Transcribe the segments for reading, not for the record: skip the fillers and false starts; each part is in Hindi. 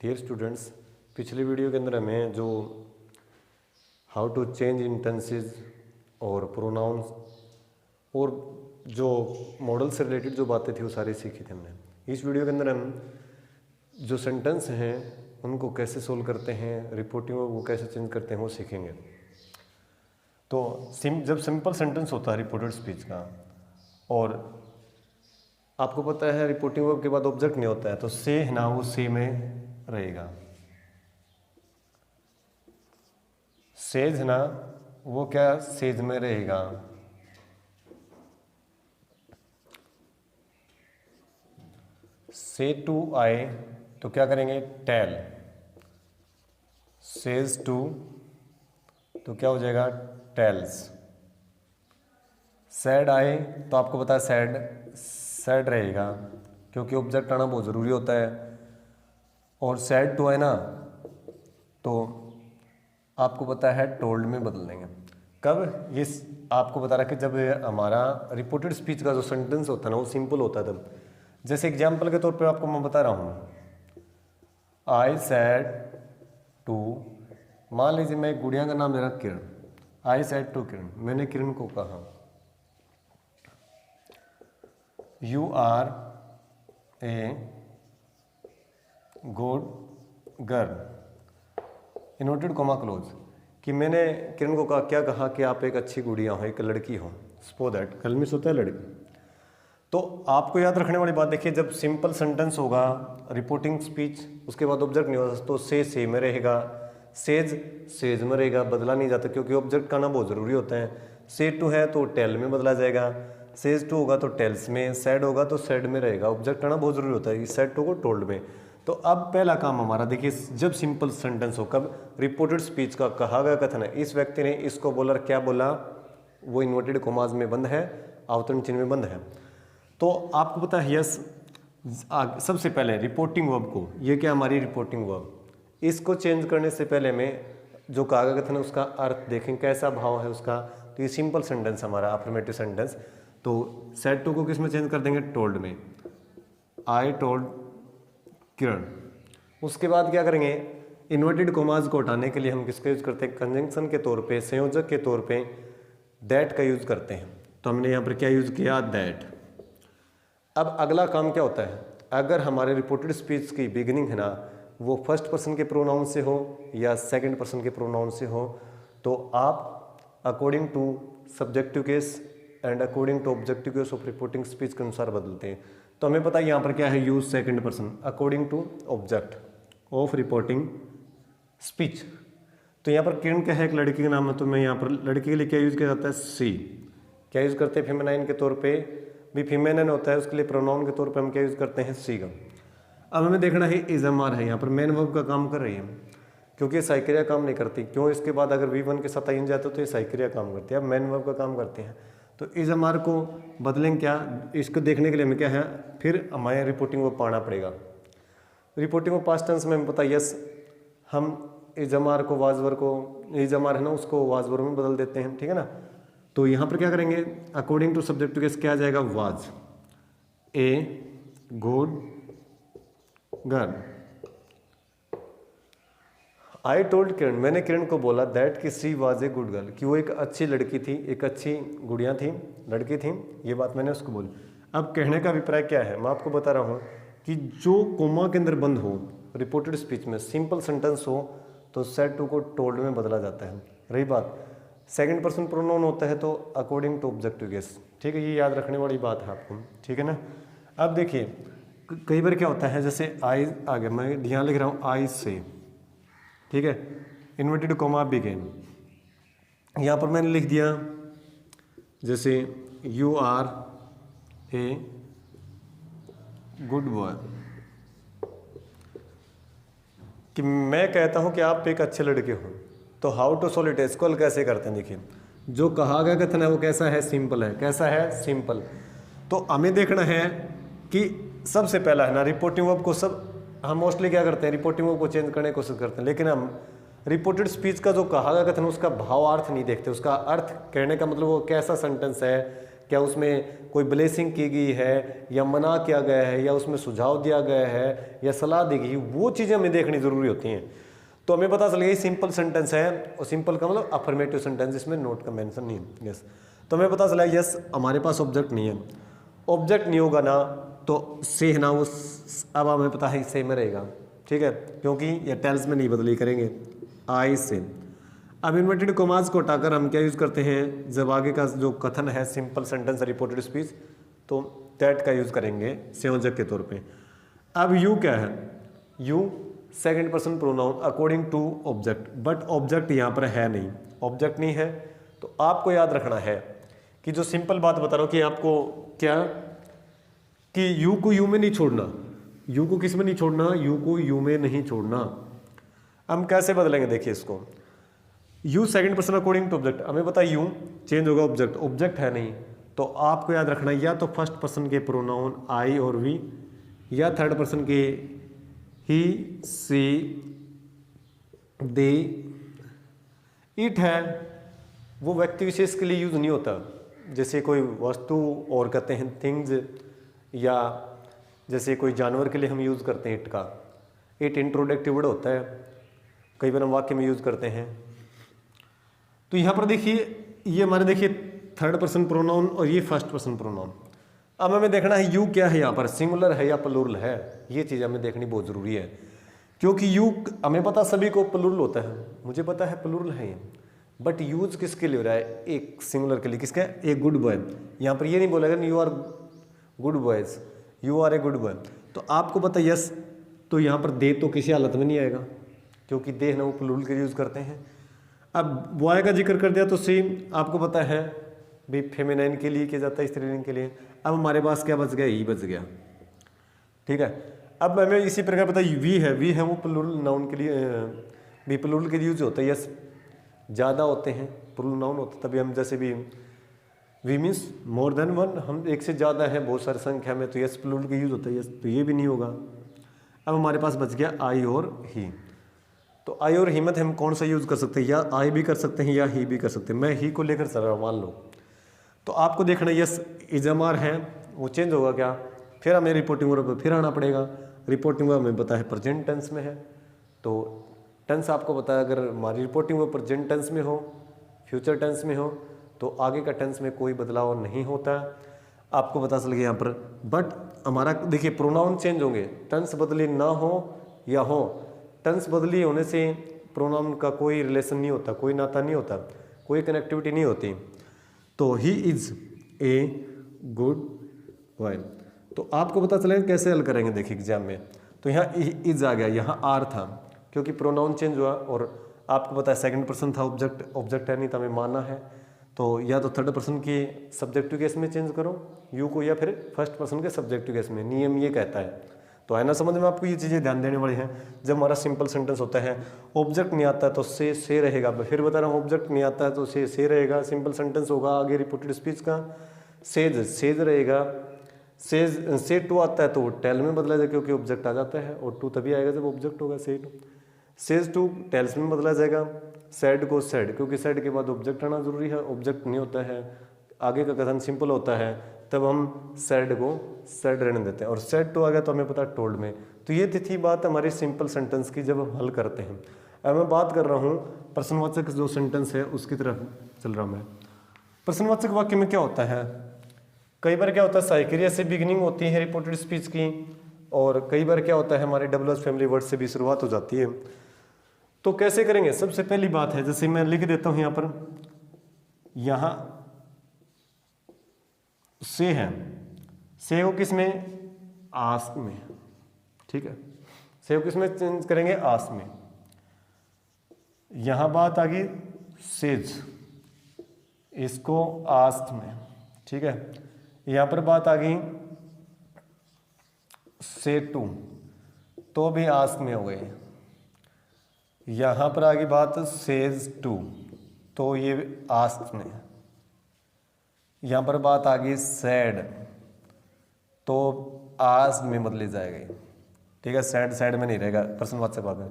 डियर स्टूडेंट्स, पिछले वीडियो के अंदर हमें जो how to change in tenses और प्रोनाउंस और जो मॉडल से रिलेटेड जो बातें थी वो सारी सीखी थी हमने। इस वीडियो के अंदर हम जो सेंटेंस हैं उनको कैसे सोल्व करते हैं, रिपोर्टिंग वो कैसे चेंज करते हैं वो सीखेंगे। तो जब सिंपल सेंटेंस होता है रिपोर्टेड स्पीच का और आपको पता है रिपोर्टिंग वर्ब के बाद ऑब्जेक्ट नहीं होता है तो से है ना, वो से में रहेगा। सेज है ना, वो क्या सेज में रहेगा। से टू आए तो क्या करेंगे, टेल। सेज टू तो क्या हो जाएगा, टेल्स। सैड आए तो आपको पता है सैड रहेगा क्योंकि ऑब्जेक्ट आना बहुत ज़रूरी होता है। और सैड टू आए ना तो आपको पता है टोल्ड में बदल देंगे। कब, ये आपको बता रहा कि जब हमारा रिपोर्टेड स्पीच का जो सेंटेंस होता है ना वो सिंपल होता है तब। जैसे एग्जाम्पल के तौर पे आपको मैं बता रहा हूँ, आई सैड टू, मान लीजिए मैं एक गुड़िया का नाम दे रहा किरण। आई सैड टू किरण, मैंने किरण को कहा you are a good girl, inverted comma close, कि मैंने किरण को कहा, क्या कहा कि आप एक अच्छी गुड़िया हो, एक लड़की हो। सपोज दैट गर्ल मीन्स होता है लड़की। तो आपको याद रखने वाली बात देखिए, जब सिंपल सेंटेंस होगा रिपोर्टिंग स्पीच उसके बाद ऑब्जेक्ट नहीं होता तो से में रहेगा, सेज में रहेगा, बदला नहीं जाता क्योंकि ऑब्जेक्ट का ना बहुत ज़रूरी होता है। से टू है तो टेल में बदला जाएगा, सेज टू होगा तो टेल्स में, सैड होगा तो सैड में रहेगा। ऑब्जेक्ट आना बहुत ज़रूरी होता है, सैड टू को टोल्ड में। तो अब पहला काम हमारा देखिए, जब सिंपल सेंटेंस हो, कब रिपोर्टेड स्पीच का कहा गया कथन है, इस व्यक्ति ने इसको बोला, क्या बोला, वो इन्वर्टेड कॉमास में बंद है, अवतरण चिन्ह में बंद है। तो आपको पता है यस, सबसे पहले रिपोर्टिंग वर्ब को, ये क्या हमारी रिपोर्टिंग वर्ब, इसको चेंज करने से पहले में जो कहा गया कथन है उसका अर्थ देखें कैसा भाव है उसका। तो ये सिंपल सेंटेंस हमारा अफर्मेटिव सेंटेंस, तो सैड टू को किस में चेंज कर देंगे, टोल्ड में। आई टोल्ड किरण। उसके बाद क्या करेंगे, इन्वर्टेड कॉमास को हटाने के लिए हम किसका यूज करते हैं, कंजंक्शन के तौर पे, संयोजक के तौर पे दैट का यूज करते हैं। तो हमने यहाँ पर क्या यूज किया, दैट। अब अगला काम क्या होता है, अगर हमारे रिपोर्टेड स्पीच की बिगिनिंग है ना वो फर्स्ट पर्सन के प्रोनाउन से हो या सेकंड पर्सन के प्रोनाउन से हो तो आप according to subjective case and according to objective case of reporting speech के अनुसार बदलते हैं। तो हमें पता है यहाँ पर क्या है, use second person according to object of reporting speech. तो यहाँ पर किरण क्या है, एक लड़की का नाम है, तो मैं यहाँ पर लड़की के लिए क्या यूज किया जाता है, सी। क्या यूज करते हैं, फेमिनाइन के तौर पे भी फेमिनाइन होता है, उसके लिए प्रोनाउन के तौर पे हम क्या यूज करते हैं, सी का। अब हमें देखना है इज एम आर है, यहाँ पर मेन वर्ब का काम कर रही है क्योंकि साइक्रिया काम नहीं करती। क्यों, इसके बाद अगर V1 के साथ इन जाते तो ये साइक्रिया काम करती है, अब मेन वर्ब का काम करते हैं। तो इज एम आर को बदलेंगे क्या, इसको देखने के लिए हमें क्या है, फिर हमारे रिपोर्टिंग वर्ब पाना पड़ेगा। रिपोर्टिंग वर्ब पास्ट टेंस में हमें पता यस, हम इज एम आर को वाजवर को, इज एम आर है ना उसको वाजवर में बदल देते हैं, ठीक है ना। तो यहाँ पर क्या करेंगे, अकॉर्डिंग टू सब्जेक्ट केस क्या आ जाएगा, was a good girl. I told Kiran, मैंने किरण को बोला दैट कि she was a good girl, कि वो एक अच्छी लड़की थी, एक अच्छी गुड़िया थी, लड़की थी, ये बात मैंने उसको बोली। अब कहने का अभिप्राय क्या है, मैं आपको बता रहा हूँ कि जो कोमा के अंदर बंद हो रिपोर्टेड स्पीच में, सिंपल सेंटेंस हो तो सेड टू को टोल्ड में बदला जाता है। रही बात सेकंड पर्सन प्रोनाउन होता है तो अकॉर्डिंग टू ऑब्जेक्टिव केस, ठीक है, ये याद रखने वाली बात है आपको, ठीक है ना। अब देखिए कई बार क्या होता है, जैसे आई आ गया, मैं ध्यान लिख रहा हूँ आई से, ठीक है, इन्वर्टेड कॉमा बिगिन, यहाँ पर मैंने लिख दिया जैसे you are a good boy, कि मैं कहता हूँ कि आप एक अच्छे लड़के हो। तो हाउ टू सॉल्व इट, इसको हल कैसे करते हैं, देखिए जो कहा गया कथन है वो कैसा है, सिंपल है। कैसा है, सिंपल। तो हमें देखना है कि सबसे पहला है ना रिपोर्टिंग वर्ब को, सब हम मोस्टली क्या करते हैं, रिपोर्टिंग वर्ब को चेंज करने की कोशिश करते हैं, लेकिन हम रिपोर्टेड स्पीच का जो कहा गया कथन उसका भावार्थ नहीं देखते, उसका अर्थ कहने का मतलब वो कैसा सेंटेंस है, क्या उसमें कोई ब्लेसिंग की गई है या मना किया गया है या उसमें सुझाव दिया गया है या सलाह दी गई, वो चीज़ें हमें देखनी ज़रूरी होती हैं। तो हमें पता चल गया सिंपल सेंटेंस है, और सिंपल का मतलब अफर्मेटिव सेंटेंस, इसमें नोट का मेंशन नहीं है। यस, तो हमें पता चला यस हमारे पास ऑब्जेक्ट नहीं है, ऑब्जेक्ट नहीं होगा ना तो से है ना वो अब हमें पता है से में रहेगा, ठीक है, क्योंकि ये टेल्स में नहीं बदली करेंगे आई से। अब इन्वर्टेड कॉमास को हटाकर हम क्या यूज़ करते हैं, जब आगे का जो कथन है सिंपल सेंटेंस रिपोर्टेड स्पीच, तो दैट का यूज़ करेंगे संयोजक के तौर पे। अब यू क्या है, you second person pronoun according to object, but object यहाँ पर है नहीं, ऑब्जेक्ट नहीं है, तो आपको याद रखना है कि जो सिंपल बात बता रहा हूँ कि आपको क्या, कि यू को यू में नहीं छोड़ना, यू को किस में नहीं छोड़ना, यू को यू में नहीं छोड़ना। हम कैसे बदलेंगे, देखिए इसको, you second person according to object, हमें पता यू चेंज होगा, ऑब्जेक्ट ऑब्जेक्ट है नहीं, तो आपको याद रखना या तो फर्स्ट पर्सन के प्रोनाउन आई और वी, या थर्ड पर्सन के ही सी दे इट है, वो व्यक्ति विशेष के लिए यूज नहीं होता, जैसे कोई वस्तु और कहते हैं थिंग्स, या जैसे कोई जानवर के लिए हम यूज़ करते हैं इट का, इट इंट्रोडक्टिव वर्ड होता है, कई बार हम वाक्य में यूज़ करते हैं। तो यहाँ पर देखिए ये हमारे देखिए थर्ड पर्सन प्रोनाउन और ये फर्स्ट पर्सन प्रोनाउन। अब हमें देखना है यू क्या है, यहाँ पर सिंगुलर है या प्लूरल है, ये चीज़ हमें देखनी बहुत ज़रूरी है, क्योंकि यू हमें पता सभी को प्लूरल होता है, मुझे पता है प्लूरल है ये, बट यूज किसके लिए हो रहा है, एक सिंगुलर के लिए, किसका, एक गुड बॉय। यहाँ पर ये नहीं बोलेगा you are good boys, you are a good boy, तो आपको पता यस, तो यहाँ पर दे तो किसी हालत में नहीं आएगा, क्योंकि दे ना वो प्लूरल के यूज़ करते हैं। अब बॉय का जिक्र कर दिया तो सेम आपको पता है भी फेमिनाइन के लिए किया जाता है, स्त्रीलिंग के लिए। अब हमारे पास क्या बच गया, ही बच गया, ठीक है। अब हमें इसी प्रकार पता है वी है, वी है वो प्लूरल नाउन के लिए भी प्लूरल के लिए यूज होता है, यस ज़्यादा होते हैं प्लूरल नाउन होता है, तभी हम जैसे भी we means more than one, हम एक से ज़्यादा है बहुत सारी संख्या में, तो यस प्लूरल का यूज होता है, यस तो ये भी नहीं होगा। अब हमारे पास बच गया आई और ही, तो आई और ही में हम कौन सा यूज़ कर सकते हैं, या आई भी कर सकते हैं या ही भी कर सकते हैं। मैं ही को लेकर चल रहा हूँ मान लो, तो आपको देखना यस इजमार है वो चेंज होगा क्या, फिर हमें रिपोर्टिंग वर्ब पर फिर आना पड़ेगा। रिपोर्टिंग वर्ब हमें पता है प्रेजेंट टेंस में है, तो टेंस आपको पता है, अगर हमारी रिपोर्टिंग वर्ब प्रेजेंट टेंस में हो, फ्यूचर टेंस में हो, तो आगे का टेंस में कोई बदलाव नहीं होता, आपको पता चल गया यहाँ पर। बट हमारा देखिए प्रोनाउन चेंज होंगे, टेंस बदली ना हो या हो, टेंस बदली होने से प्रोनाउन का कोई रिलेशन नहीं होता, कोई नाता नहीं होता, कोई कनेक्टिविटी नहीं होती। तो he is a good boy, तो आपको पता चलेगा कैसे हल करेंगे, देखिए एग्जाम में। तो यहाँ इज आ गया, यहाँ आर था, क्योंकि प्रोनाउन चेंज हुआ, और आपको पता है सेकंड पर्सन था, ऑब्जेक्ट है नहीं, तो हमें मानना है, तो या तो थर्ड पर्सन के सब्जेक्टिव केस में चेंज करो यू को, या फिर फर्स्ट पर्सन के सब्जेक्टिव केस में, नियम ये कहता है। तो है ना समझ में आपको, ये चीज़ें ध्यान देने वाली हैं। जब हमारा सिंपल सेंटेंस होता है, ऑब्जेक्ट नहीं आता है तो से रहेगा, फिर बता रहा हूँ ऑब्जेक्ट नहीं आता है तो से रहेगा, सिंपल सेंटेंस होगा, आगे रिपोर्टेड स्पीच का सेज रहेगा, से टू आता है तो टेल में बदला जाएगा, क्योंकि ऑब्जेक्ट आ जाता है, और टू तभी आएगा जब ऑब्जेक्ट होगा, सेज टू टेल्स में बदला जाएगा, सैड को सैड, क्योंकि सैड के बाद ऑब्जेक्ट आना जरूरी है, ऑब्जेक्ट नहीं होता है, आगे का कथन सिंपल होता है, तब हम सैड को सैड रहने देते हैं, और सैड टू आ गया तो हमें पता है टोल्ड में। तो ये थी बात हमारी सिंपल सेंटेंस की जब हम हल करते हैं। अब मैं बात कर रहा हूँ प्रश्नवाचक जो सेंटेंस है उसकी तरफ चल रहा हूँ मैं। प्रश्नवाचक वाक्य में क्या होता है, कई बार क्या होता है साइक्रिया से बिगिनिंग होती है रिपोर्टेड स्पीच की, और कई बार क्या होता है हमारे डबल फैमिली वर्ड से भी शुरुआत हो जाती है। तो कैसे करेंगे, सबसे पहली बात है, जैसे मैं लिख देता हूं यहाँ पर, यहाँ से है, से को किस में, आस्क में, ठीक है, से को किस में चेंज करेंगे, आस्क में। यहां बात आ गई सेज, इसको आस्क में, ठीक है। यहां पर बात आ गई से टू, तो भी आस्क में हो गए। यहां पर आ गई बात सेज टू, तो ये आस्क में। यहां पर बात आ गई सैड, तो आस्क में बदली जाएगी, ठीक है, सैड सैड में नहीं रहेगा प्रश्नवाचक बात में।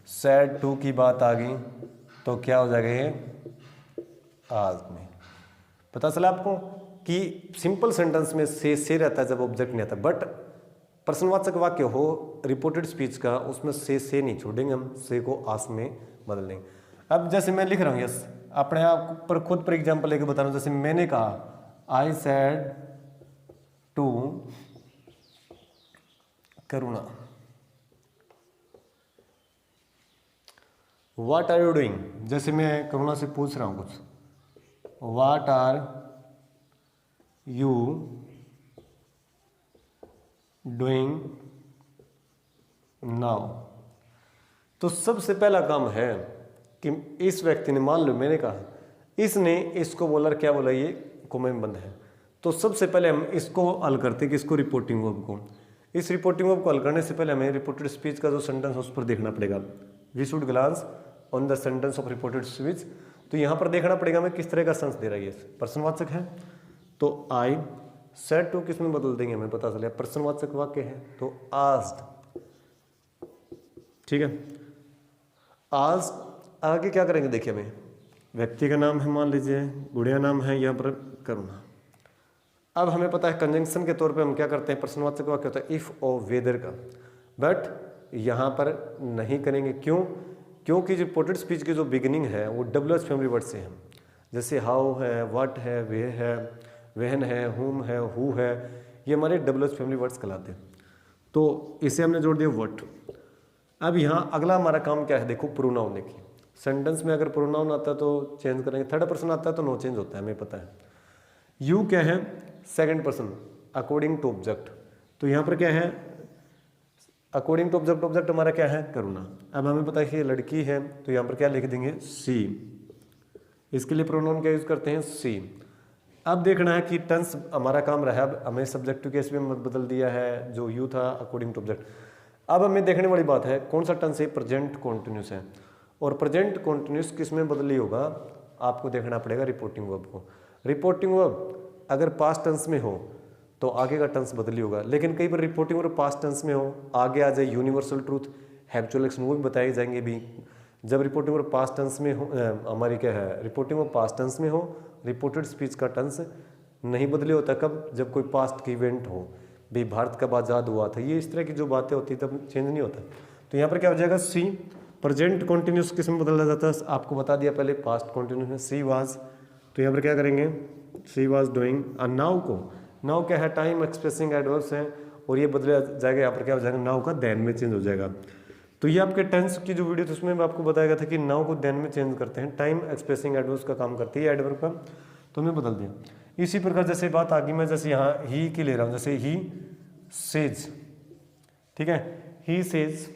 सैड टू की बात आ गई तो क्या हो जाएगा ये, आस्क में। पता चला आपको, कि सिंपल सेंटेंस में से रहता है जब ऑब्जेक्ट नहीं आता, बट प्रश्नवाचक वाक्य हो रिपोर्टेड स्पीच का, उसमें से नहीं छोड़ेंगे, हम से को आस में बदल देंगे। अब जैसे मैं लिख रहा हूँ यस, अपने आप पर खुद पर एग्जांपल लेके बता रहा हूँ। जैसे मैंने कहा I said to Karuna what are you doing, जैसे मैं करुणा से पूछ रहा हूँ कुछ, what are you doing now. तो सबसे पहला काम है कि इस व्यक्ति ने, मान लो मैंने कहा, इसने इसको बोला, क्या बोला, ये कोमे में बंद है। तो सबसे पहले हम इसको हल करते हैं कि इसको रिपोर्टिंग वर्ब को। इस रिपोर्टिंग वर्ब को हल करने से पहले हमें रिपोर्टेड स्पीच का जो सेंटेंस है उस पर देखना पड़ेगा। We should glance on the sentence of reported speech. तो यहाँ पर देखना पड़ेगा हमें किस तरह का सेंस दे रहा है। ये प्रश्नवाचक है तो आई सेड टू किस में बदल देंगे, हमें पता चले प्रश्नवाचक वाक्य है तो आस्क्ड। ठीक है, आस्क्ड आगे क्या करेंगे, देखिए हमें व्यक्ति का नाम है, मान लीजिए गुड़िया नाम है, यहाँ पर करुणा। अब हमें पता है कंजंक्शन के तौर पे हम क्या करते हैं, प्रश्नवाचक वाक्य होता है इफ और वेदर का, बट यहाँ पर नहीं करेंगे। क्यों? क्योंकि जो रिपोर्टेड स्पीच की जो बिगिनिंग है वो WH फैमिली वर्ड से है। जैसे हाउ है, व्हाट है, वे है, वेहन है, हुम है, हु है, ये हमारे WH फैमिली वर्ड्स कहलाते हैं। तो इसे हमने जोड़ दिया व्हाट। अब यहाँ अगला हमारा काम क्या है, देखो प्रोनाउन देखिए। सेंटेंस में अगर प्रोनाउन आता है तो चेंज करेंगे, थर्ड पर्सन आता है तो नो चेंज होता है, हमें पता है। यू क्या है, second person according to object. तो यहाँ पर क्या है, अकॉर्डिंग टू ऑब्जेक्ट, ऑब्जेक्ट हमारा क्या है, करुणा। अब हमें पता है कि ये लड़की है तो यहाँ पर क्या लिख देंगे, सी। इसके लिए प्रोनाउन क्या यूज करते हैं, सी। अब देखना है कि टेंस हमारा काम रहा है, अब हमें सब्जेक्ट केस में बदल दिया है, जो यू था अकॉर्डिंग टू ऑब्जेक्ट। अब हमें देखने वाली बात है कौन सा टेंस है, प्रेजेंट कॉन्टिन्यूस है। और प्रेजेंट कॉन्टिन्यूस किस में बदली होगा, आपको देखना पड़ेगा रिपोर्टिंग वर्ब को। रिपोर्टिंग वर्ब अगर पास्ट टेंस में हो तो आगे का टेंस बदली होगा, लेकिन कई बार रिपोर्टिंग वर्ब पास्ट टेंस में हो, आगे आ जाए यूनिवर्सल ट्रूथ, हैबिचुअल एक्शन, वो भी बताए जाएंगे भी। जब रिपोर्टिंग वर्ब पास्ट टेंस में हो, हमारी क्या है, रिपोर्टिंग वर्ब पास्ट टेंस में हो, रिपोर्टेड स्पीच का टेंस नहीं बदले होता। कब? जब कोई पास्ट की इवेंट हो, भाई भारत कब आज़ाद हुआ था, ये इस तरह की जो बातें होती तब चेंज नहीं होता। तो यहाँ पर क्या हो जाएगा, सी। प्रेजेंट कॉन्टिन्यूस किस में बदला जाता है, आपको बता दिया पहले, पास्ट कॉन्टिन्यूस में सी वाज। तो यहाँ पर क्या करेंगे, सी वाज डूइंग। नाउ को, नाउ क्या है, टाइम एक्सप्रेसिंग एडवर्ब्स है और ये बदला जाएगा, यहाँ पर क्या हो जाएगा, नाउ का देन में चेंज हो जाएगा। तो ये आपके टेंस की जो वीडियो थी उसमें मैं आपको बताया गया था कि नाउ को देन में चेंज करते हैं, टाइम एक्सप्रेसिंग एडवर्ब्स का काम करती है एडवर्ब का, तो मैं बदल दिया। इसी प्रकार जैसे बात आगे मैं जैसे यहाँ ही की ले रहा हूँ, जैसे ही सेज, ठीक है, ही सेज,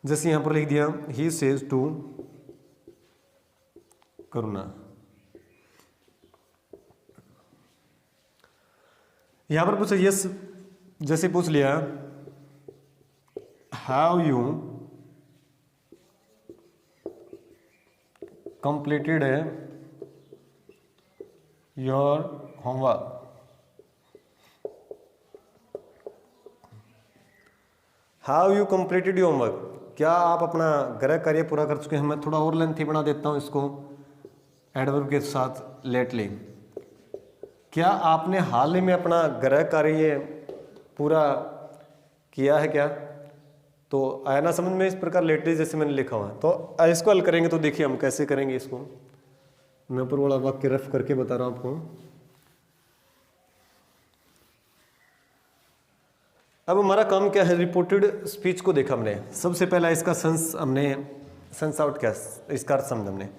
जैसे यहाँ पर लिख दिया ही सेज टू करुणा। यहां पर पूछा यस, जैसे पूछ लिया how you completed your homework. How you completed your homework, क्या आप अपना गृह कार्य पूरा कर चुके हैं। मैं थोड़ा और लेंथी बना देता हूं इसको एडवर्ब के साथ, लेटली। क्या आपने हाल ही में अपना गृह कार्य पूरा किया है क्या। तो आया ना समझ में, इस प्रकार लेटली जैसे मैंने लिखा हुआ है। तो इसको हल करेंगे तो देखिए हम कैसे करेंगे इसको, मैं ऊपर वाला वाक्य रफ करके बता रहा हूं आपको। अब हमारा काम क्या है, रिपोर्टेड स्पीच को देखा हमने। सबसे पहला इसका सेंस हमने सेंस आउट किया, इसका अर्थ समझ हमने।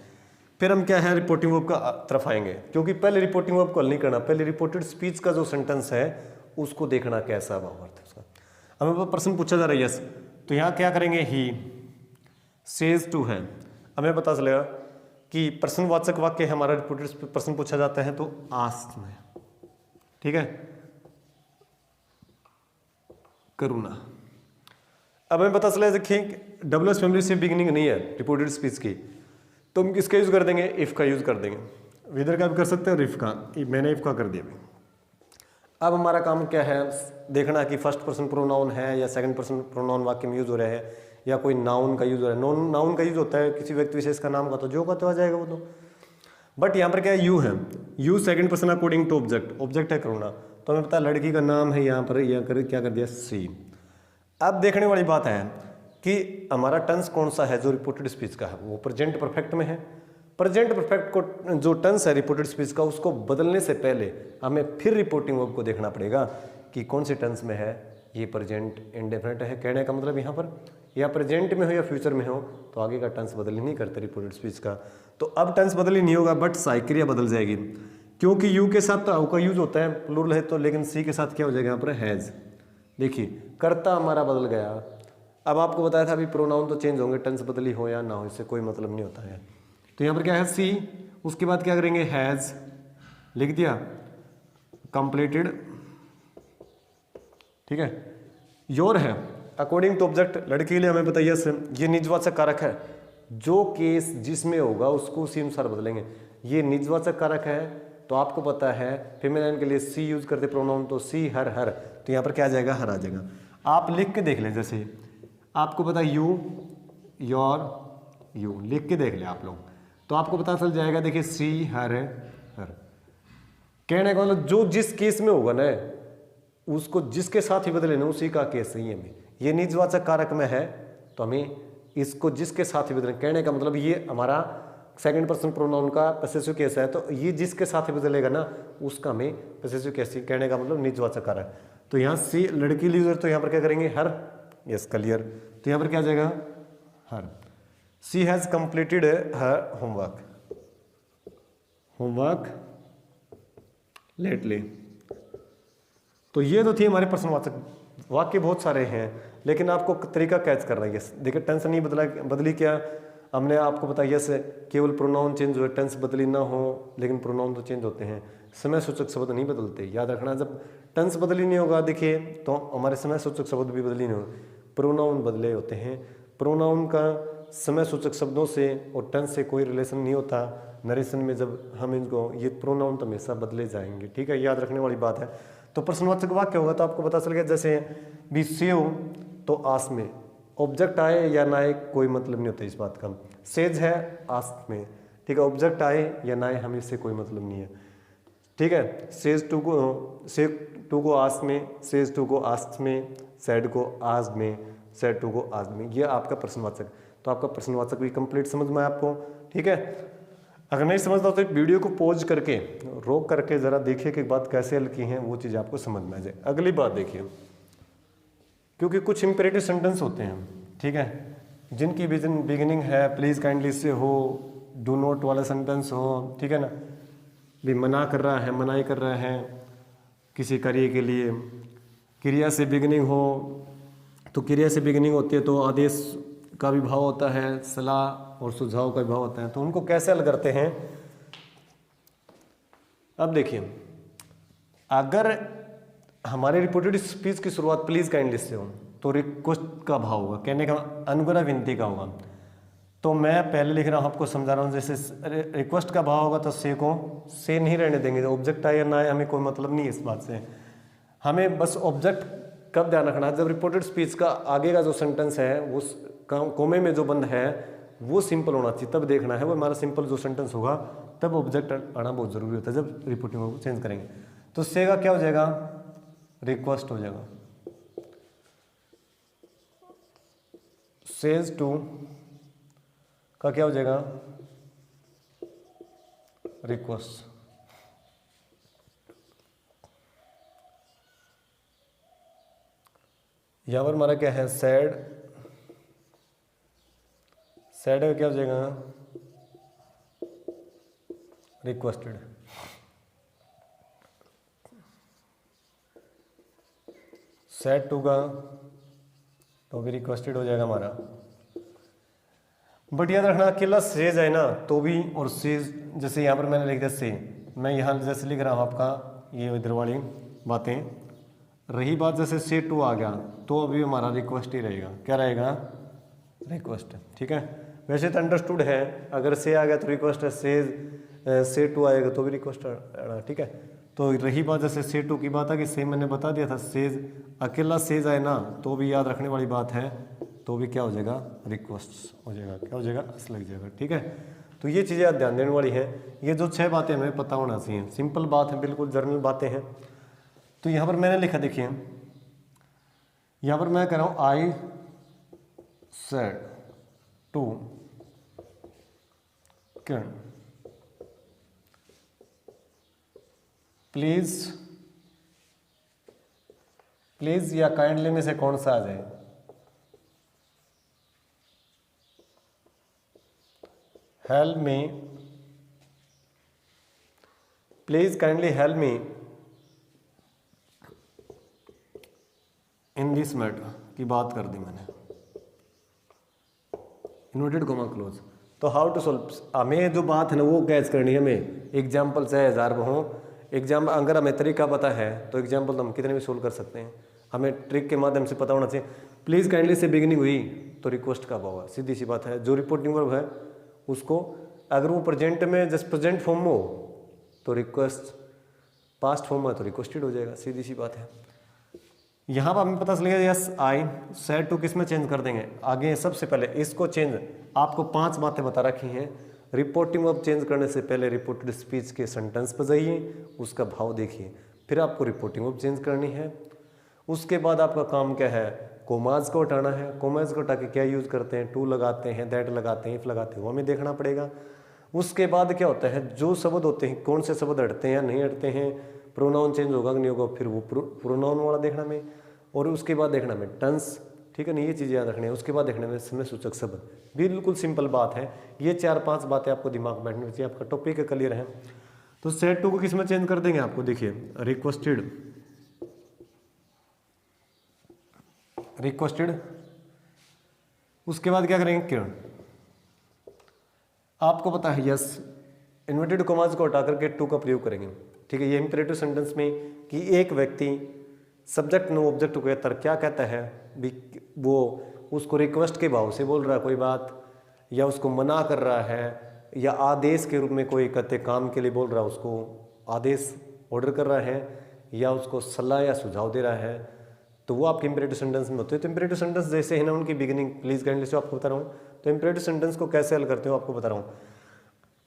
फिर हम क्या है रिपोर्टिंग वर्ब का तरफ आएंगे, क्योंकि पहले रिपोर्टिंग वर्ब को हल नहीं करना, पहले रिपोर्टेड स्पीच का जो सेंटेंस है उसको देखना कैसा भावार्थ है उसका। हमें प्रश्न पूछा जा रहा है यस, तो यहाँ क्या करेंगे, ही सेज टू है। हमें पता चलेगा कि प्रश्नवाचक वाक्य है हमारा, रिपोर्टेड प्रश्न पूछा जाता है तो आस्क्ड में, ठीक है, करुणा। अब हमें पता चला देखिए WH फैमिली से बिगिनिंग नहीं है रिपोर्टेड स्पीच की, तो हम किसका यूज कर देंगे, इफ का यूज कर देंगे। विदर का भी कर सकते हैं और इफ का, मैंने इफ का कर दिया। अब हमारा काम क्या है, देखना कि फर्स्ट पर्सन प्रोनाउन है या सेकंड पर्सन प्रोनाउन वाक्य में यूज हो रहा है या कोई नाउन का यूज हो रहा है। नाउन का यूज होता है किसी व्यक्ति विशेष का नाम का, तो जो का तो आ जाएगा वो तो। बट यहाँ पर क्या है, यू है, you second person according to object, object है करुणा, तो हमें पता है लड़की का नाम है यहाँ पर, यहाँ कर क्या कर दिया सी। अब देखने वाली बात है कि हमारा टेंस कौन सा है जो रिपोर्टेड स्पीच का है, वो प्रेजेंट परफेक्ट में है। प्रेजेंट परफेक्ट को जो टेंस है रिपोर्टेड स्पीच का, उसको बदलने से पहले हमें फिर रिपोर्टिंग वर्ब को देखना पड़ेगा कि कौन सी टेंस में है, ये प्रेजेंट इंडेफिनिट है। कहने का मतलब यहाँ पर या प्रेजेंट में हो या फ्यूचर में हो तो आगे का टेंस बदल ही नहीं करते रिपोर्टेड स्पीच का। तो अब टेंस बदल ही नहीं होगा, बट सहायक क्रिया बदल जाएगी, क्योंकि यू के साथ तो का यूज होता है प्लूरल है तो, लेकिन सी के साथ क्या हो जाएगा यहाँ पर हैज। देखिए कर्ता हमारा बदल गया। अब आपको बताया था अभी प्रोनाउन तो चेंज होंगे, टेंस बदली हो या ना हो, इससे कोई मतलब नहीं होता है। तो यहाँ पर क्या है सी, उसके बाद क्या करेंगे हैज लिख दिया, कंप्लीटेड, ठीक है। योर है अकॉर्डिंग टू ऑब्जेक्ट, लड़की के लिए हमें बताइए यस, ये निजवाचक कारक है, जो केस जिसमें होगा उसको उसी अनुसार बदलेंगे। ये निजवाचक कारक है तो आपको पता है फीमेल के लिए सी यूज करते प्रोनाउन, तो सी हर हर, तो यहाँ पर क्या आ जाएगा हर आ जाएगा। आप लिख के देख ले, जैसे आपको पता यू योर यू लिख के देख ले आप लोग, तो आपको पता चल जाएगा। देखिए सी हर हर, कहने का मतलब जो जिस केस में होगा ना उसको जिसके साथ ही बदले ना उसी का केस है। ये निजवाचक कारक में है तो हमें इसको जिसके साथ ही बदलें। कहने का मतलब ये हमारा सेकंड पर्सन प्रोनाउन का पसेसिव केस है, तो ये जिसके साथ ही बदलेगा ना उसका हमें पसेसिव केस, कहने का मतलब निजवाचक कारक। तो यहाँ सी लड़की लीजर, तो यहाँ पर क्या करेंगे हर, यस क्लियर, तो यहाँ पर क्या आ जाएगा her. She has completed her homework lately. तो ये तो थी हमारे प्रश्नवाचक, वाक्य बहुत सारे हैं लेकिन आपको तरीका कैच करना है। यस देखिए टेंस नहीं बदली क्या, हमने आपको बताया यस केवल प्रोनाउन चेंज हुए, टेंस बदली ना हो लेकिन प्रोनाउन तो चेंज होते हैं, समय सूचक शब्द नहीं बदलते, याद रखना। जब टेंस बदली नहीं होगा देखिए तो हमारे समय सूचक शब्द भी बदली नहीं होंगे, प्रोनाउन बदले होते हैं। प्रोनाउन का समय सूचक शब्दों से और टेंस से कोई रिलेशन नहीं होता। नरेशन में जब हम इनको ये प्रोनाउन तो हमेशा बदले जाएंगे, ठीक है, याद रखने वाली बात है। तो प्रश्नवाचक वाक्य होगा तो आपको पता चल गया, जैसे बी सेव तो आस में, ऑब्जेक्ट आए या ना आए कोई मतलब नहीं होता इस बात का। सेज है आस में, ठीक है, ऑब्जेक्ट आए या ना आए हमें इससे कोई मतलब नहीं है, ठीक है। सेज टू को आस में, सेज टू को आस में, सेड को आज में, सेड टू को आज में, ये आपका प्रश्नवाचक। तो आपका प्रश्नवाचक भी कंप्लीट समझ में आपको, ठीक है। अगर नहीं समझता तो वीडियो को पॉज करके रोक करके जरा देखिए कि बात कैसे हल की है, वो चीज़ आपको समझ में आ जाए। अगली बात देखिए, क्योंकि कुछ इंपेरेटिव सेंटेंस होते हैं, ठीक है, जिनकी बिगिनिंग है प्लीज काइंडली से हो, डू नॉट वाला सेंटेंस हो, ठीक है ना, भी मना कर रहा है, मनाई कर रहा है किसी कार्य के लिए, क्रिया से बिगिनिंग हो, तो क्रिया से बिगिनिंग होती है तो आदेश का भी भाव होता है, सलाह और सुझाव का भी भाव होता है। तो उनको कैसे हल करते हैं, अब देखिए, अगर हमारे रिपोर्टेड स्पीच की शुरुआत प्लीज काइंडली से हो तो रिक्वेस्ट का भाव होगा, कहने का अनुग्रह विनती का होगा। तो मैं पहले लिख रहा हूँ आपको समझा रहा हूँ, जैसे रिक्वेस्ट का भाव होगा तो से को से नहीं रहने देंगे, ऑब्जेक्ट आए या ना आए हमें कोई मतलब नहीं है इस बात से। हमें बस ऑब्जेक्ट कब ध्यान रखना है, जब रिपोर्टेड स्पीच का आगे का जो सेंटेंस है वो कोमे में जो बंद है वो सिंपल होना चाहिए, तब देखना है वो हमारा सिंपल जो सेंटेंस होगा, तब ऑब्जेक्ट आना बहुत जरूरी होता है जब रिपोर्टिंग को चेंज करेंगे। तो से का क्या हो जाएगा, रिक्वेस्ट हो जाएगा। सेज टू का क्या हो जाएगा, रिक्वेस्ट। यहां पर हमारा क्या है, सैड, सैड का क्या हो जाएगा, रिक्वेस्टेड। सैड टू का तो भी रिक्वेस्टेड हो जाएगा हमारा। बट याद रखना अकेला सेज है ना तो भी, और सेज जैसे यहाँ पर मैंने लिख दिया से, मैं यहाँ जैसे लिख रहा हूँ आपका ये इधर वाली बातें रही। बात जैसे से टू आ गया तो अभी हमारा रिक्वेस्ट ही रहेगा, क्या रहेगा, रिक्वेस्ट, ठीक है। वैसे तो अंडरस्टूड है, अगर से आ गया तो रिक्वेस्ट है, से टू आएगा तो भी रिक्वेस्ट, ठीक है। तो रही बात जैसे से टू की बात है कि से मैंने बता दिया था, सेज अकेला सेज आए ना तो भी याद रखने वाली बात है, तो भी क्या हो जाएगा, रिक्वेस्ट हो जाएगा, क्या हो जाएगा, अस लग जाएगा, ठीक है। तो ये चीज़ें आप ध्यान देने वाली है। ये जो 6 बातें हमें पता होना चाहिए, सिंपल बात है, बिल्कुल जर्नल बातें हैं। तो यहाँ पर मैंने लिखा, देखिए यहाँ पर मैं कह रहा हूँ I said to Kiran please या काइंडली में से कौन सा आ जाए? Help me, please kindly help me in this matter की बात कर दी मैंने, इन्वर्टेड कॉमा क्लोज। तो हाउ टू सोल्व, हमें जो बात है ना वो कैच करनी है, हमें एग्जाम्पल चाहे 1000 हो, एग्जाम्पल अगर हमें तरीका पता है तो एग्जाम्पल तो हम कितने भी सोल्व कर सकते हैं। हमें ट्रिक के माध्यम से पता होना चाहिए। प्लीज़ काइंडली से बिगिनिंग हुई तो रिक्वेस्ट कब होगा, सीधी सी बात है। जो रिपोर्टिंग वर्ब है उसको अगर वो प्रेजेंट में जस्ट प्रेजेंट फॉर्म में हो तो रिक्वेस्ट, पास्ट फॉर्म में तो रिक्वेस्टेड हो जाएगा, सीधी सी बात है। यहाँ पर हमें पता चलेगा यस आई सेड टू किस में चेंज कर देंगे। आगे सबसे पहले इसको चेंज, आपको 5 बातें बता रखी हैं। रिपोर्टिंग वर्ब चेंज करने से पहले रिपोर्टेड स्पीच के सेंटेंस पर जाइए, उसका भाव देखिए, फिर आपको रिपोर्टिंग वर्ब चेंज करनी है। उसके बाद आपका काम क्या है, कोमाज को हटाना है। कोमाज को हटा के क्या यूज करते हैं, टू लगाते हैं, दैट लगाते हैं, इफ लगाते हैं, वो हमें देखना पड़ेगा। उसके बाद क्या होता है, जो शब्द होते हैं कौन से शब्द हटते हैं या नहीं हटते हैं, प्रोनाउन चेंज होगा कि नहीं होगा, फिर वो प्रोनाउन वाला देखना में। और उसके बाद देखना में टेंस, ठीक है ना, ये चीज़ें याद रखनी है। उसके बाद देखने में समय सूचक शब्द, बिल्कुल सिंपल बात है। ये 4-5 बातें आपको दिमाग में बैठनी चाहिए, आपका टॉपिक क्लियर है। तो सेड टू को किस में चेंज कर देंगे, आपको देखिए रिक्वेस्टेड। उसके बाद क्या करेंगे, किरण। आपको पता है यस इन्वर्टेड कॉमास को हटा करके टू का प्रयोग करेंगे, ठीक है। ये इंपेरेटिव सेंटेंस में कि एक व्यक्ति सब्जेक्ट नो ऑब्जेक्ट को क्या कहता है, वो उसको रिक्वेस्ट के भाव से बोल रहा है कोई बात, या उसको मना कर रहा है, या आदेश के रूप में कोई कहते काम के लिए बोल रहा है, उसको आदेश ऑर्डर कर रहा है, या उसको सलाह या सुझाव दे रहा है, तो वो आपके इंपेरेटिव सेंटेंस में होते हैं। तो इंपेरेटिव सेंटेंस जैसे है ना, उनकी बिगिनिंग प्लीज काइंडली से आपको बता रहा हूँ। तो इंपेरेटिव सेंटेंस को कैसे हल करते हो आपको बता रहा हूँ।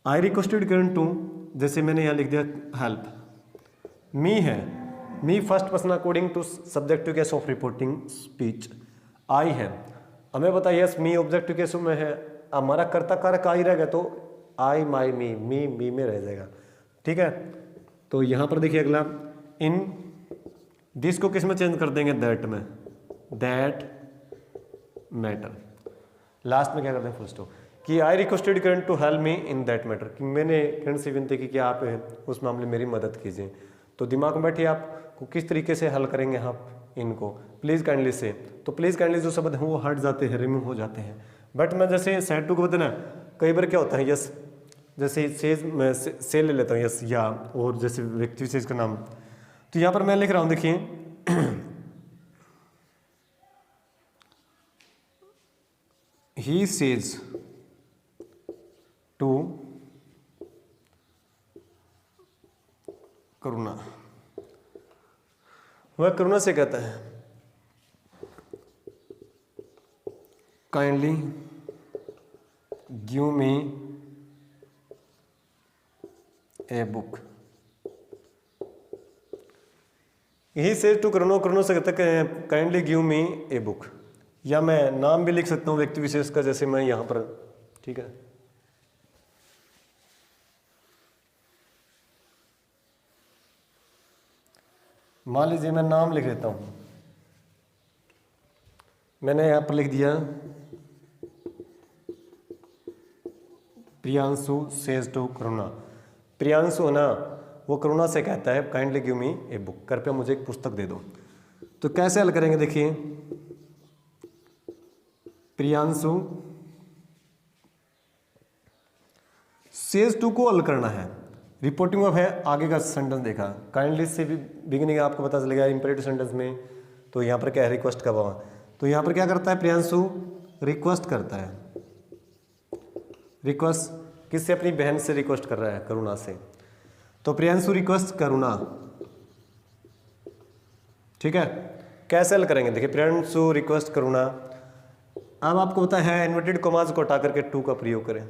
आई रिक्वेस्टेड किरण टू, जैसे मैंने यहाँ लिख दिया हेल्प मी है, me first person according to subjective case of reporting speech. I है, हमें पता है यस मी ऑब्जेक्टिव केस में है, हमारा कर्ता कारक आई रहेगा तो आई माई मी में रह जाएगा, ठीक है। तो यहाँ पर देखिए अगला, इन दिस को किस में चेंज कर देंगे, दैट में, दैट मैटर। लास्ट में क्या करते हैं, फुल स्टॉप, कि I requested Kiran to help me in that matter, कि मैंने किरण से विनती की कि आप उस मामले में मेरी मदद कीजिए। तो दिमाग में बैठिए आपको किस तरीके से हल करेंगे आप इनको, प्लीज काइंडली से। तो प्लीज काइंडली जो शब्द हैं वो हट जाते हैं, रिमूव हो जाते हैं। बट मैं जैसे सेड टू को बताना, कई बार क्या होता है यस, जैसे सेज मैं से ले लेता हूँ यस, या और जैसे व्यक्ति विशेष का नाम। तो यहाँ पर मैं लिख रहा हूँ, देखिए ही सेज टू करुणा, वह करुणा से कहता है kindly give me a book. यही से टू करुणा से कहता है kindly give me a book, या मैं नाम भी लिख सकता हूँ व्यक्ति विशेष का, जैसे मैं यहाँ पर, ठीक है। मान लीजिए मैं नाम लिख लेता हूँ, मैंने यहाँ पर लिख दिया प्रियांशु सेज टू करुणा। प्रियांशु है ना, वो करुणा से कहता है kindly give me a book, कृपया मुझे एक पुस्तक दे दो। तो कैसे हल करेंगे, देखिए प्रियांशु सेज टू को हल करना है, रिपोर्टिंग वर्ब है, आगे का सेंटेंस देखा, काइंडली से भी बिगिनिंग आपको पता चलेगा इंपेरेटिव सेंटेंस में। तो यहाँ पर क्या है, रिक्वेस्ट का भाव। तो यहाँ पर क्या करता है, प्रियांशु रिक्वेस्ट करता है, रिक्वेस्ट किससे, अपनी बहन से रिक्वेस्ट कर रहा है, करुणा से। तो प्रियांशु रिक्वेस्ट करुणा, ठीक है। कैसे हल करेंगे, देखिए प्रियांशु रिक्वेस्ट करुणा। अब आपको पता है इन्वर्टेड कॉमास को हटा करके टू का प्रयोग करें।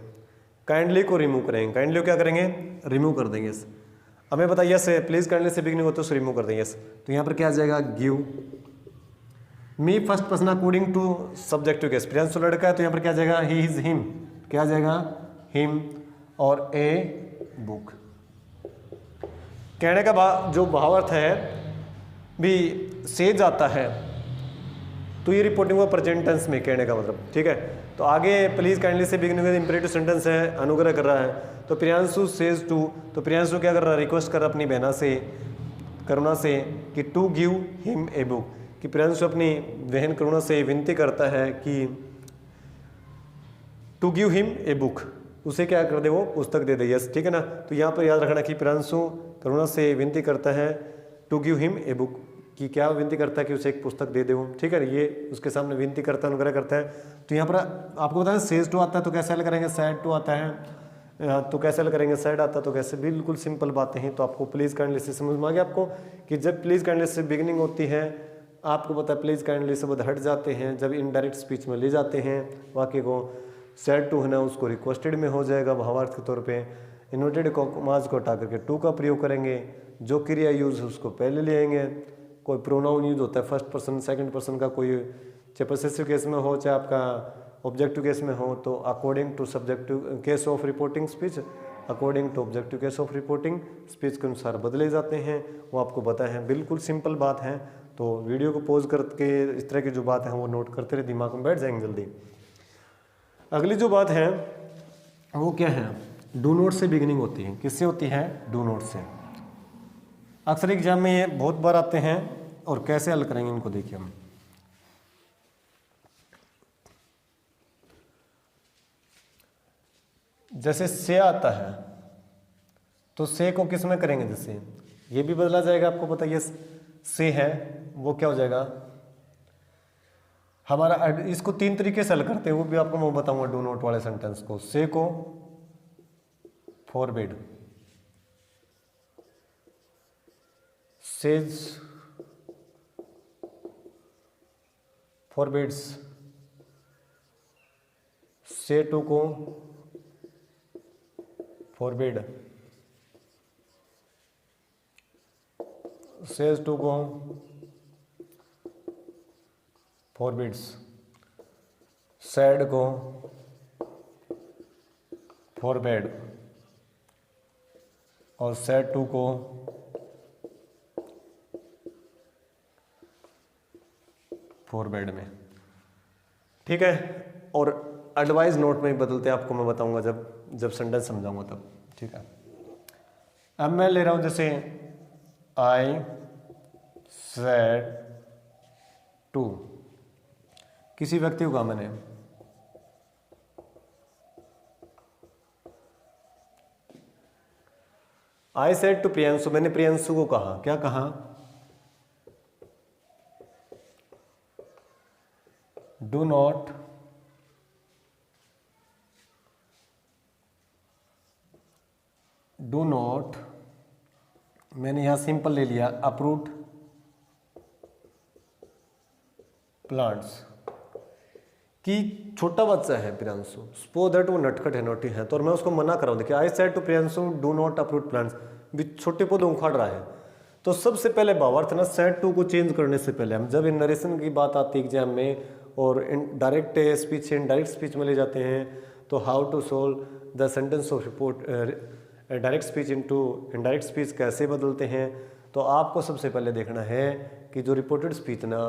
काइंडली को रिमूव करेंगे, काइंडली को क्या करेंगे, रिमूव कर देंगे। यस, हमें बताइए यस प्लीज काइंडली से बिगनिंग होता है तो रिमूव कर देंगे। यस, तो यहाँ पर क्या आ जाएगा, give me first person according to subjective case. Priyanshu लड़का है तो यहाँ पर क्या आ जाएगा, ही इज हिम, क्या आ जाएगा, हिम, और ए बुक। कहने का जो भावार्थ है भी से जाता है, तो ये रिपोर्टिंग हुआ प्रेजेंट टेंस में, कहने का मतलब, ठीक है। तो आगे प्लीज काइंडली से बिगिनिंग विद इंपेरेटिव सेंटेंस है, अनुग्रह कर रहा है। तो प्रियांशु सेज टू, तो प्रियांशु क्या कर रहा है, रिक्वेस्ट कर रहा है अपनी बहना से, करुणा से, कि to give him a book, कि प्रियांशु अपनी बहन करुणा से विनती करता है कि to give him a book, उसे क्या कर दे, वो पुस्तक दे दे। यस, ठीक है ना। तो यहाँ पर याद रखना कि प्रियांशु करुणा से विनती करता है to give him a book, कि क्या विनती करता है कि उसे एक पुस्तक दे दे वो, ठीक है। ये उसके सामने विनती करता है, अनुग्रह करता है। तो यहाँ पर आपको बताया सेज टू आता है तो कैसे हल करेंगे, सैड टू आता है तो कैसे हल करेंगे, सैड आता है तो कैसे, बिल्कुल सिंपल बातें हैं। तो आपको प्लीज काइंडली से समझ में आ गया आपको कि जब प्लीज काइंडली से बिगिनिंग होती है, आपको पता है प्लीज काइंडली से हट जाते हैं, जब इनडायरेक्ट स्पीच में ले जाते हैं वाक्य को, सैड टू है ना उसको रिक्वेस्टेड में हो जाएगा भावार्थ के तौर पे। इन्वर्टेड कॉमाज को हटा करके टू का प्रयोग करेंगे, जो क्रिया यूज है उसको पहले ले आएंगे। कोई प्रोनाउन यूज होता है फर्स्ट पर्सन सेकंड पर्सन का, कोई चाहे पोसेसिव केस में हो चाहे आपका ऑब्जेक्टिव केस में हो, तो according to subjective case of reporting speech, according to objective case of reporting speech के अनुसार बदले जाते हैं। वो आपको पता है, बिल्कुल सिंपल बात है। तो वीडियो को पॉज करके इस तरह की जो बात है वो नोट करते रहे, दिमाग में बैठ जाएंगे जल्दी। अगली जो बात है वो क्या है, डू नोट से बिगिनिंग होती है। किससे होती है, डू नोट से। अक्सर एग्जाम में ये बहुत बार आते हैं, और कैसे हल करेंगे इनको देखिए हम। जैसे से आता है तो से को किस में करेंगे, जैसे ये भी बदला जाएगा, आपको पता है से है वो क्या हो जाएगा हमारा। इसको तीन तरीके से हल करते हैं, वो भी आपको मैं बताऊंगा डू नोट वाले सेंटेंस को। से को फॉरबिड, सेज फॉरबिड्स, से टू को फॉरबिड, सेज टू को फॉरबिड्स, सैड को फॉरबेड, और सैड टू को फॉरबेड में, ठीक है। और एडवाइस नोट में बदलते हैं, आपको मैं बताऊंगा जब सेंटेंस समझाऊंगा तब, ठीक है। अब मैं ले रहा हूं जैसे आई सेड टू, किसी व्यक्ति को कहा मैंने, आई सेड टू प्रियांशु, मैंने प्रियांशु को कहा, क्या कहा, डू नॉट मैंने यहां सिंपल ले लिया, अप्रूव्ड प्लांट्स, कि छोटा बच्चा है प्रियांशु, सपोज दैट वो नटखट है, नोटी है, तो मैं उसको मना कर रहा हूं। देखिए I said to Priyanshu do not approved plants, भी छोटे पौधे उखाड़ रहा है। तो सबसे पहले भावार्थ ना सेड टू को चेंज करने से पहले, हम जब इन नरेशन की बात आती है एग्जाम में और डायरेक्ट स्पीच से इनडायरेक्ट स्पीच में ले जाते हैं, तो how to solve the sentence of report direct speech into indirect speech कैसे बदलते हैं। तो आपको सबसे पहले देखना है कि जो रिपोर्टेड स्पीच ना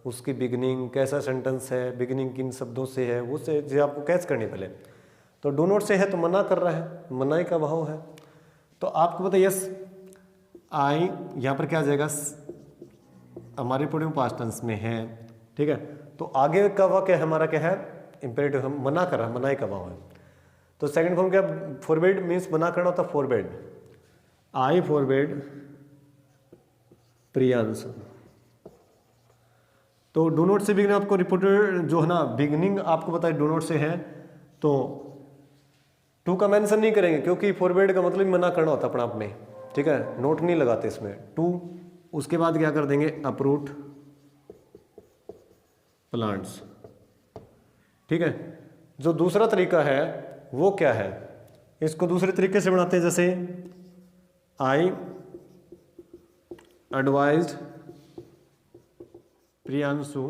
उसकी बिगिनिंग कैसा सेंटेंस है, बिगिनिंग किन शब्दों से है, वो से जो आपको कैच करनी पहले। तो डू नॉट से है तो मना कर रहा है, मनाई का भाव है। तो आपको पता यस आई यहाँ पर क्या आ जाएगा, हमारे रिपोर्टिंग पास्ट टेंस में है, ठीक है। तो आगे का वाक्य हमारा क्या है, इंपेरेटिव, हम मना कर रहा है, मनाई का भाव है। तो सेकंड फॉर्म क्या, फॉरबिड मीन्स मना करना होता, फॉरबिड, आई फॉरबिड प्रियांशु। तो डू नॉट से बिगिनिंग आपको रिपोर्टेड जो है ना, बिगिनिंग आपको पता है डू नॉट से है, तो टू का मेंशन नहीं करेंगे क्योंकि फॉरबिड का मतलब मना करना होता अपने आप में, ठीक है, नोट नहीं लगाते इसमें टू। उसके बाद क्या कर देंगे, अप्रूव्ड प्लांट्स, ठीक है। जो दूसरा तरीका है वो क्या है, इसको दूसरे तरीके से बनाते हैं, जैसे आई एडवाइज्ड प्रियांशु